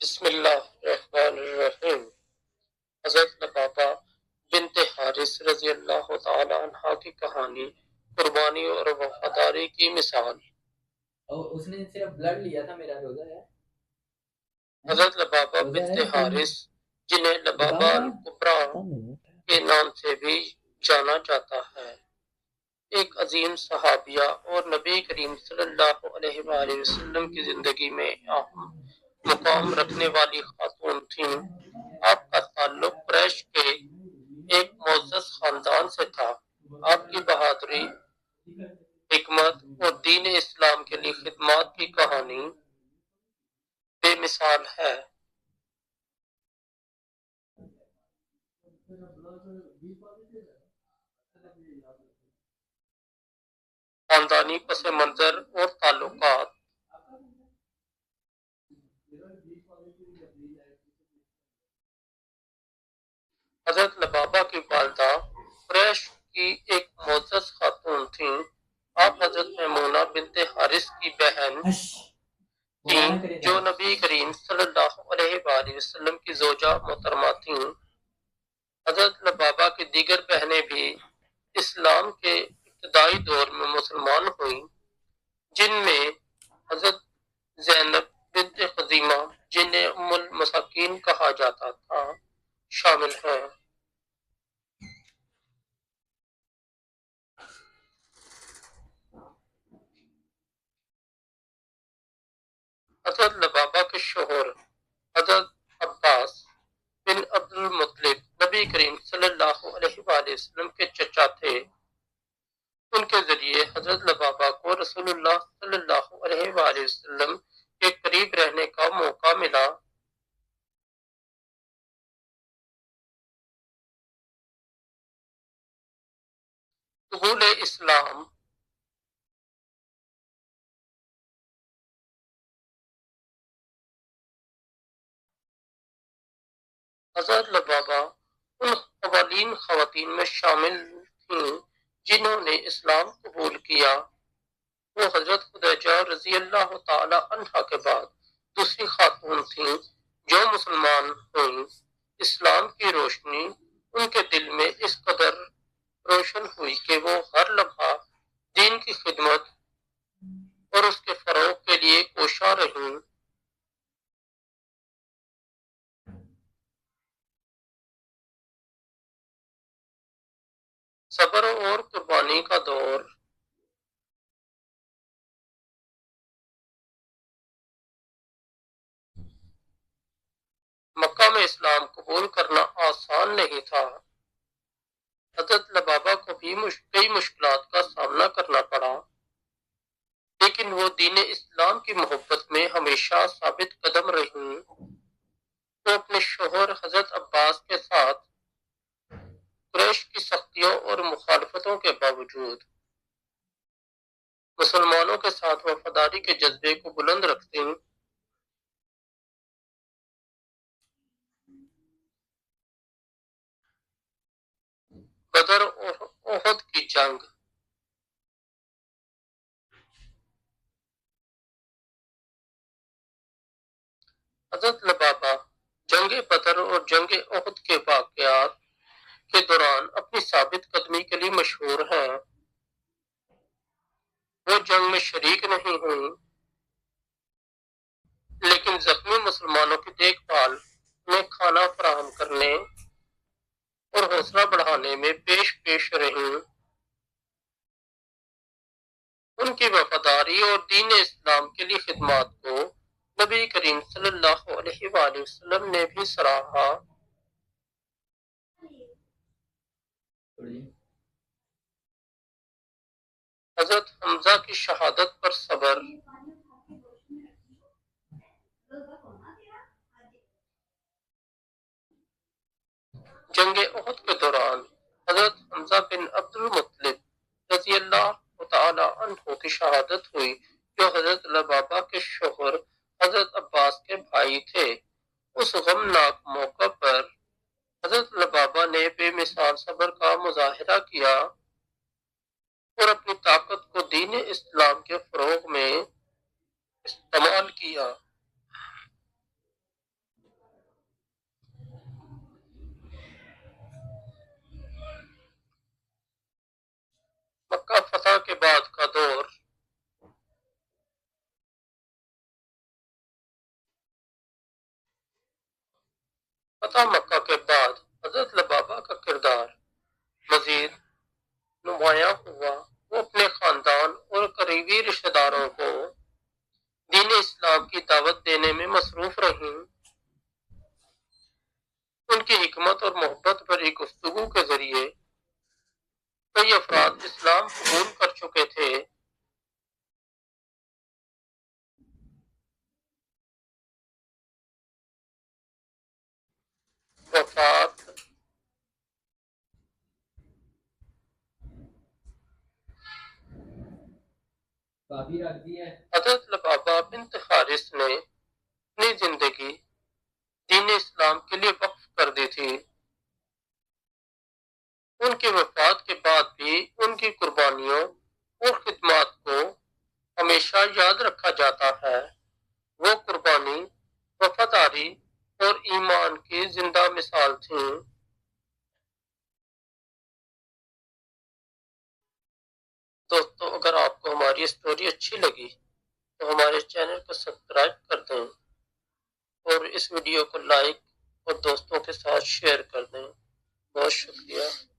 بسم اللہ الرحمن الرحیم۔ حضرت لبابہ بنت حارث رضی اللہ تعالی عنہ کی کہانی قربانی اور وفاداری کی مثال۔ اس نے صرف بلڈ لیا تھا، میرا روزہ ہے۔ حضرت لبابہ بنت حارث جنہیں لبابہ الکبریٰ کے نام سے بھی جانا جاتا ہے، ایک عظیم صحابیہ اور نبی کریم صلی اللہ علیہ وآلہ وسلم کی زندگی میں اہم مقام رکھنے والی خاتون تھیں۔ آپ کا تعلق قریش کے ایک معزز خاندان سے تھا۔ آپ کی بہادری، حکمت اور دین اسلام کے لیے خدمات کی کہانی بے مثال ہے۔ خاندانی پس منظر اور تعلقات۔ حضرت لبابہ کی والدہ قریش کی ایک معزز خاتون تھیں۔ آپ حضرت میمونہ بنت حارث کی بہن تھیں جو نبی کریم صلی اللہ علیہ وآلہ وسلم کی زوجہ محترمہ تھیں۔ حضرت لبابہ کی دیگر بہنیں بھی اسلام کے ابتدائی دور میں مسلمان ہوئیں، جن میں حضرت زینب بنت خزیمہ جنہیں ام المساکین کہا جاتا تھا شامل ہیں۔ حضرت لبابہ کے شوہر حضرت عباس بن عبد المطلب نبی کریم صلی اللہ علیہ وآلہ وسلم کے چچا تھے۔ ان کے ذریعے حضرت لبابہ کو رسول اللہ صلی اللہ علیہ وآلہ وسلم کے قریب رہنے کا موقع ملا۔ قبول اسلام۔ حضرت لبابہ ان خواتین میں شامل تھیں جنہوں نے اسلام قبول کیا۔ وہ حضرت خدیجہ رضی اللہ تعالی عنہ کے بعد دوسری خاتون تھیں جو مسلمان ہوئیں۔ اسلام کی روشنی ان کے دل میں اس قدر روشن ہوئی کہ وہ ہر لمحہ دین کی خدمت اور اس کے فروغ کے لیے کوشاں رہیں۔ صبر اور قربانی کا دور۔ مکہ میں اسلام قبول کرنا آسان نہیں تھا۔ حضرت لبابہ کو بھی کئی مشکلات کا سامنا کرنا پڑا، لیکن وہ دین اسلام کی محبت میں ہمیشہ ثابت قدم رہیں۔ وہ اپنے شوہر حضرت عباس کے ساتھ قریش کی سختیوں اور مخالفتوں کے باوجود مسلمانوں کے ساتھ وفاداری کے جذبے کو بلند رکھتے ہیں۔ بدر اور احد کی جنگ۔ حضرت لبابہ جنگ بدر اور جنگ احد کے واقعات کے دوران اپنی ثابت قدمی کے لیے مشہور ہیں۔ وہ جنگ میں شریک نہیں ہوئیں، لیکن زخمی مسلمانوں کی دیکھ بھال میں، کھانا فراہم کرنے اور حوصلہ بڑھانے میں پیش رہیں۔ ان کی وفاداری اور دین اسلام کے لیے خدمات کو نبی کریم صلی اللہ علیہ وآلہ وسلم نے بھی سراہا۔ حضرت حمزہ کی شہادت پر صبر۔ جنگ احد کے دوران حضرت حمزہ بن عبد المطلب رضی اللہ تعالی عنہ کی شہادت ہوئی، جو حضرت لبابہ کے شوہر حضرت عباس کے بھائی تھے۔ اس غمناک موقع پر حضرت لبابہ نے بے مثال صبر کا مظاہرہ کیا اور اپنی طاقت کو دین اسلام کے فروغ میں استعمال کیا۔ بعد کا دور فتح مکہ کے بعد حضرت لبابہ کا کردار مزید نمایاں ہوا۔ وہ اپنے خاندان اور قریبی رشتہ داروں کو دین اسلام کی دعوت دینے میں مصروف رہیں۔ ان کی حکمت اور محبت بھری گفتگو کے ذریعے کئی افراد اسلام قبول کر چکے تھے۔ وفات کافی رکھ دی ہے۔ حضرت لبابہ بنت حارث نے اپنی زندگی دین اسلام کے لیے وقف کر دی تھی۔ ان کی وفات کے بعد بھی ان کی قربانیوں اور خدمات کو ہمیشہ یاد رکھا جاتا ہے۔ وہ قربانی، وفاداری اور ایمان کی زندہ مثال تھیں۔ دوستو، اگر آپ کو ہماری اسٹوری اچھی لگی تو ہمارے چینل کو سبسکرائب کر دیں اور اس ویڈیو کو لائک اور دوستوں کے ساتھ شیئر کر دیں۔ بہت شکریہ۔